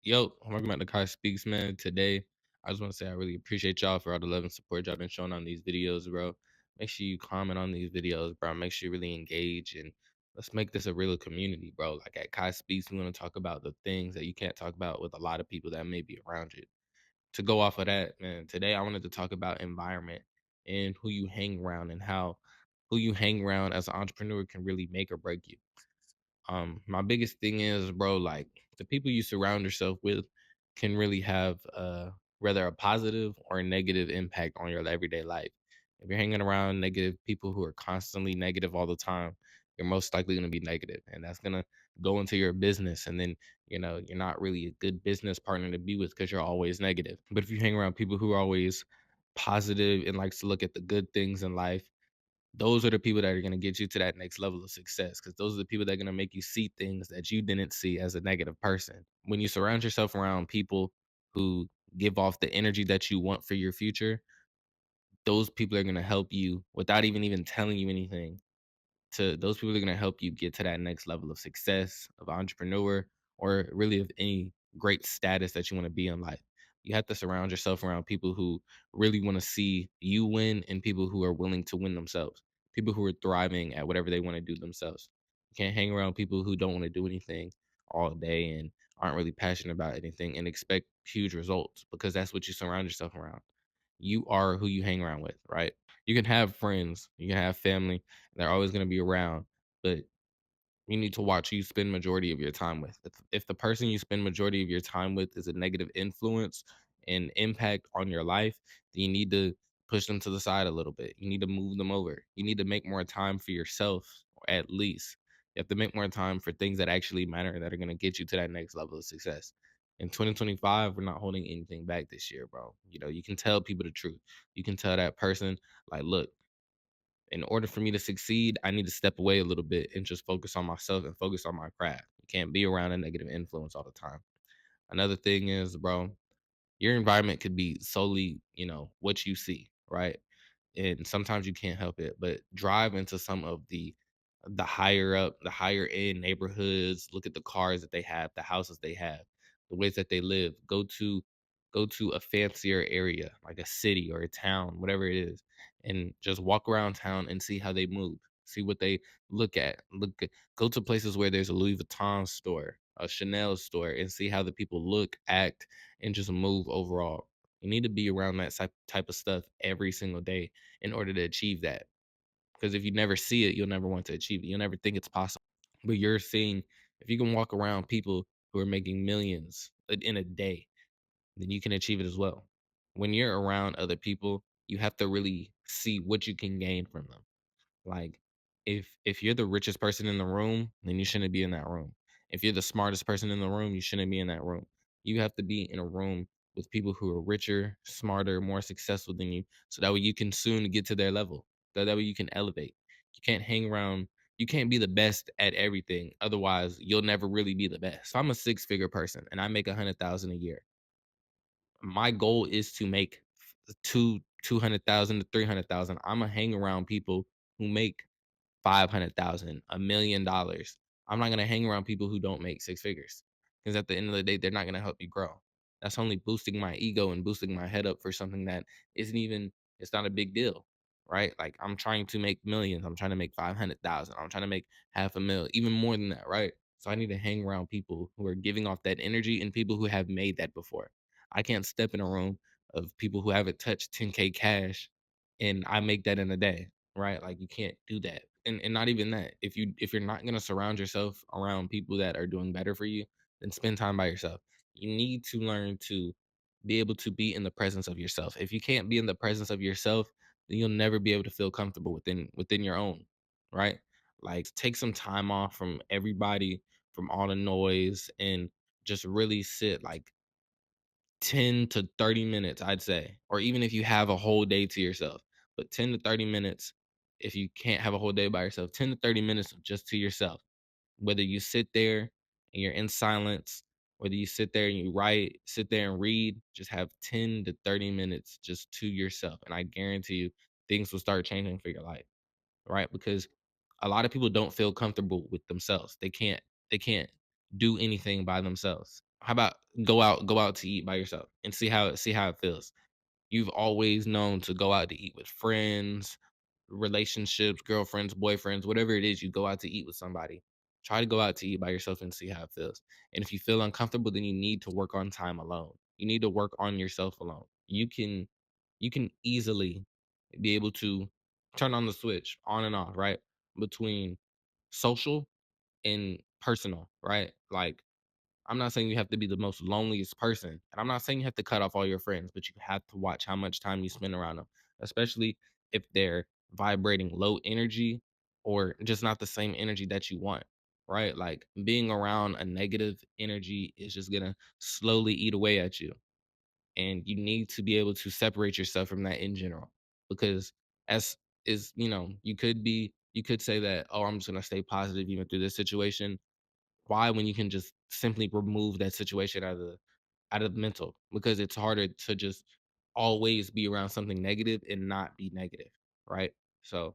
Yo, welcome back to Kai Speaks, man. Today, I just want to say I really appreciate y'all for all the love and support y'all been showing on these videos, bro. Make sure you comment on these videos, bro. Make sure you really engage and let's make this a real community, bro. Like at Kai Speaks, we want to talk about the things that you can't talk about with a lot of people that may be around you. To go off of that, man, today I wanted to talk about environment and who you hang around and how who you hang around as an entrepreneur can really make or break you. My biggest thing is, bro, like the people you surround yourself with can really have rather a positive or a negative impact on your everyday life. If you're hanging around negative people who are constantly negative all the time, you're most likely going to be negative, and that's going to go into your business. And then, you're not really a good business partner to be with because you're always negative. But if you hang around people who are always positive and likes to look at the good things in life, those are the people that are going to get you to that next level of success, because those are the people that are going to make you see things that you didn't see as a negative person. When you surround yourself around people who give off the energy that you want for your future, those people are going to help you without even telling you anything. To those people are going to help you get to that next level of success, of entrepreneur, or really of any great status that you want to be in life. You have to surround yourself around people who really want to see you win and people who are willing to win themselves, people who are thriving at whatever they want to do themselves. You can't hang around people who don't want to do anything all day and aren't really passionate about anything and expect huge results, because that's what you surround yourself around. You are who you hang around with, right? You can have friends, you can have family, they're always going to be around, but you need to watch who you spend majority of your time with. If the person you spend majority of your time with is a negative influence and impact on your life, then you need to push them to the side a little bit. You need to move them over. You need to make more time for yourself, or at least. You have to make more time for things that actually matter, that are going to get you to that next level of success. In 2025, we're not holding anything back this year, bro. You can tell people the truth. You can tell that person, like, look, in order for me to succeed, I need to step away a little bit and just focus on myself and focus on my craft. You can't be around a negative influence all the time. Another thing is, bro, your environment could be solely, what you see, right? And sometimes you can't help it, but drive into some of the higher end neighborhoods, look at the cars that they have, the houses they have, the ways that they live. Go to a fancier area, like a city or a town, whatever it is, and just walk around town and see how they move. See what they look at. Go to places where there's a Louis Vuitton store, a Chanel store, and see how the people look, act, and just move overall. You need to be around that type of stuff every single day in order to achieve that. Because if you never see it, you'll never want to achieve it. You'll never think it's possible. But you're seeing, if you can walk around people who are making millions in a day, then you can achieve it as well. When you're around other people, you have to really see what you can gain from them. Like, if you're the richest person in the room, then you shouldn't be in that room. If you're the smartest person in the room, you shouldn't be in that room. You have to be in a room with people who are richer, smarter, more successful than you, so that way you can soon get to their level. That way you can elevate. You can't hang around. You can't be the best at everything. Otherwise, you'll never really be the best. So I'm a six-figure person, and I make 100,000 a year. My goal is to make 200,000 to 300,000. I'm gonna hang around people who make 500,000, $1 million. I'm not gonna hang around people who don't make six figures, because at the end of the day, they're not gonna help you grow. That's only boosting my ego and boosting my head up for something that isn't even. It's not a big deal, right? Like, I'm trying to make millions. I'm trying to make 500,000. I'm trying to make half a mil, even more than that, right? So I need to hang around people who are giving off that energy and people who have made that before. I can't step in a room of people who haven't touched 10K cash and I make that in a day, right? Like, you can't do that. And not even that. If you're not gonna surround yourself around people that are doing better for you, then spend time by yourself. You need to learn to be able to be in the presence of yourself. If you can't be in the presence of yourself, then you'll never be able to feel comfortable within your own, right? Like, take some time off from everybody, from all the noise, and just really sit like 10 to 30 minutes, I'd say, or even if you have a whole day to yourself, but 10 to 30 minutes, if you can't have a whole day by yourself, 10 to 30 minutes just to yourself. Whether you sit there and you're in silence, whether you sit there and you write, sit there and read, just have 10 to 30 minutes just to yourself. And I guarantee you, things will start changing for your life, right? Because a lot of people don't feel comfortable with themselves. They can't do anything by themselves. How about go out to eat by yourself and see how it feels. You've always known to go out to eat with friends, relationships, girlfriends, boyfriends, whatever it is, you go out to eat with somebody. Try to go out to eat by yourself and see how it feels. And if you feel uncomfortable, then you need to work on time alone. You need to work on yourself alone. You can easily be able to turn on the switch on and off, right? Between social and personal, right? Like I'm not saying you have to be the most loneliest person, and I'm not saying you have to cut off all your friends, but you have to watch how much time you spend around them, especially if they're vibrating low energy or just not the same energy that you want, right? Like being around a negative energy is just gonna slowly eat away at you, and you need to be able to separate yourself from that in general, because as is, you could say that, oh, I'm just gonna stay positive even through this situation. Why, when you can just simply remove that situation out of the mental? Because it's harder to just always be around something negative and not be negative, right? So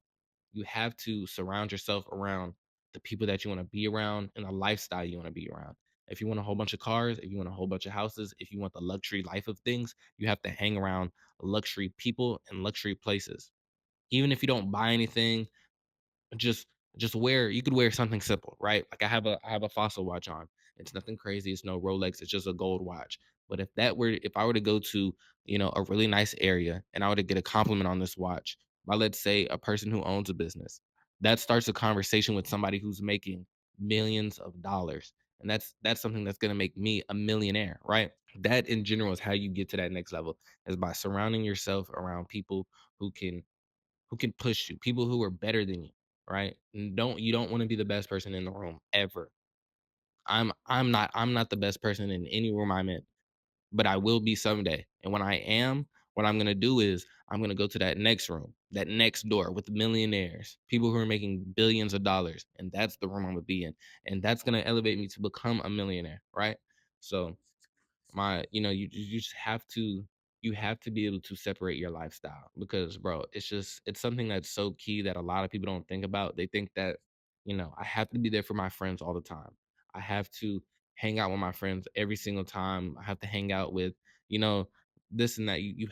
you have to surround yourself around the people that you want to be around and the lifestyle you want to be around. If you want a whole bunch of cars, if you want a whole bunch of houses, if you want the luxury life of things, you have to hang around luxury people and luxury places. Even if you don't buy anything, just wear, you could wear something simple, right? Like I have a Fossil watch on. It's nothing crazy, it's no Rolex, it's just a gold watch. But if I were to go to, a really nice area and I were to get a compliment on this watch by, let's say, a person who owns a business, that starts a conversation with somebody who's making millions of dollars. And that's something that's gonna make me a millionaire, right? That in general is how you get to that next level, is by surrounding yourself around people who can push you, people who are better than you, right? And you don't want to be the best person in the room ever. I'm not the best person in any room I'm in, but I will be someday. And when I am, what I'm gonna do is I'm gonna go to that next room, that next door with millionaires, people who are making billions of dollars, and that's the room I'm gonna be in, and that's gonna elevate me to become a millionaire, right? So you just have to, be able to separate your lifestyle, because bro, it's something that's so key that a lot of people don't think about. They think that, I have to be there for my friends all the time. I have to hang out with my friends every single time. I have to hang out with, you know this and that. You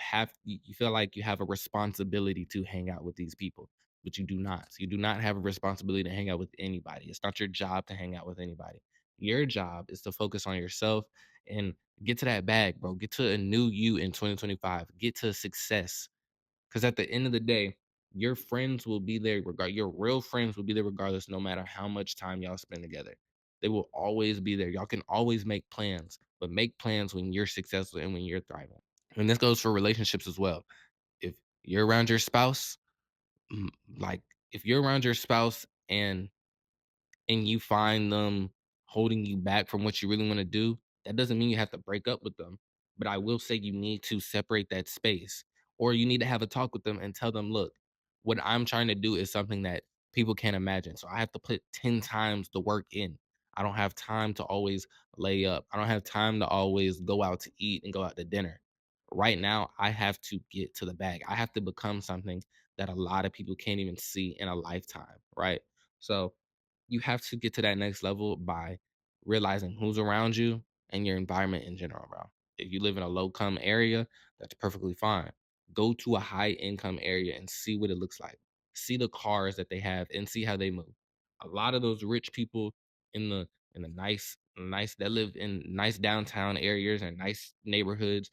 feel like you have a responsibility to hang out with these people, but you do not. You do not have a responsibility to hang out with anybody. It's not your job to hang out with anybody. Your job is to focus on yourself and get to that bag, bro. Get to a new you in 2025. Get to success. Because at the end of the day, your friends will be there your real friends will be there regardless, no matter how much time y'all spend together. They will always be there. Y'all can always make plans, but make plans when you're successful and when you're thriving. And this goes for relationships as well. If you're around your spouse, mm, like if you're around your spouse and you find them holding you back from what you really want to do, that doesn't mean you have to break up with them. But I will say you need to separate that space, or you need to have a talk with them and tell them, look, what I'm trying to do is something that people can't imagine. So I have to put 10 times the work in. I don't have time to always lay up. I don't have time to always go out to eat and go out to dinner. Right now, I have to get to the bag. I have to become something that a lot of people can't even see in a lifetime, right? So you have to get to that next level by realizing who's around you and your environment in general, bro. If you live in a low income area, that's perfectly fine. Go to a high income area and see what it looks like. See the cars that they have and see how they move. A lot of those rich people in the nice that live in nice downtown areas and nice neighborhoods,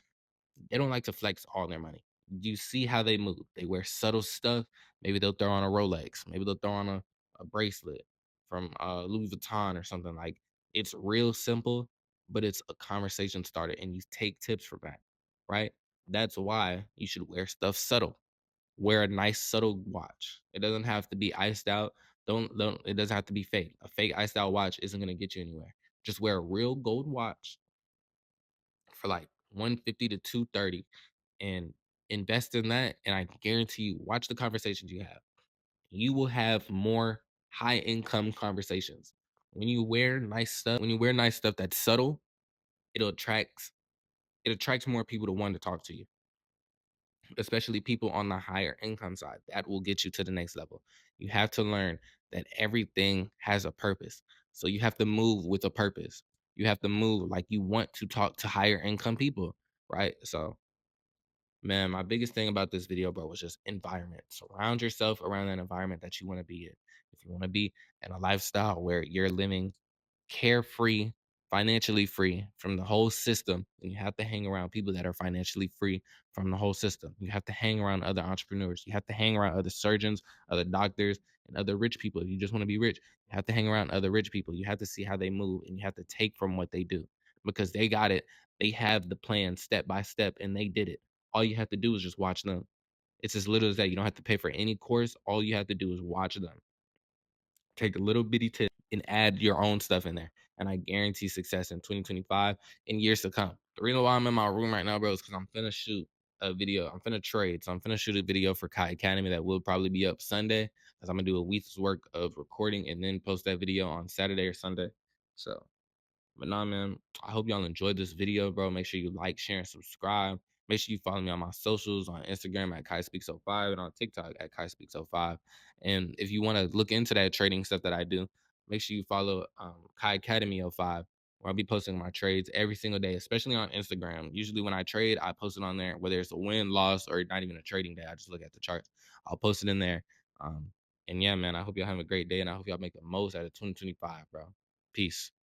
they don't like to flex all their money. You see how they move. They wear subtle stuff. Maybe they'll throw on a Rolex. Maybe they'll throw on a bracelet from Louis Vuitton or something. Like, it's real simple, but it's a conversation starter, and you take tips from that, right? That's why you should wear stuff subtle. Wear a nice subtle watch. It doesn't have to be iced out. Don't. It doesn't have to be fake. A fake iced out watch isn't gonna get you anywhere. Just wear a real gold watch for like 150 to 230 and invest in that. And I guarantee you, watch the conversations you have. You will have more high income conversations. When you wear nice stuff that's subtle, it'll attract it attracts more people to want to talk to you, especially people on the higher income side. That will get you to the next level. You have to learn that everything has a purpose. So you have to move with a purpose. You have to move like you want to talk to higher income people, right? So, man, my biggest thing about this video, bro, was just environment. Surround yourself around an environment that you want to be in. If you want to be in a lifestyle where you're living carefree, financially free from the whole system, and you have to hang around people that are financially free from the whole system. You have to hang around other entrepreneurs. You have to hang around other surgeons, other doctors, and other rich people. If you just want to be rich, you have to hang around other rich people. You have to see how they move, and you have to take from what they do because they got it. They have the plan step by step, and they did it. All you have to do is just watch them. It's as little as that. You don't have to pay for any course. All you have to do is watch them. Take a little bitty tip and add your own stuff in there. And I guarantee success in 2025 and years to come. The reason why I'm in my room right now, bro, is because I'm finna shoot a video. I'm finna trade. So I'm finna shoot a video for Kai Academy that will probably be up Sunday. Because I'm gonna do a week's work of recording and then post that video on Saturday or Sunday. So but nah, man, I hope y'all enjoyed this video, bro. Make sure you like, share, and subscribe. Make sure you follow me on my socials on Instagram at Kai Speaks 05 and on TikTok at Kai Speaks 05. And if you want to look into that trading stuff that I do, make sure you follow Kai Academy 05, where I'll be posting my trades every single day, especially on Instagram. Usually when I trade, I post it on there, whether it's a win, loss, or not even a trading day. I just look at the charts. I'll post it in there. Um, and yeah, man, I hope y'all have a great day and I hope y'all make the most out of 2025, bro. Peace.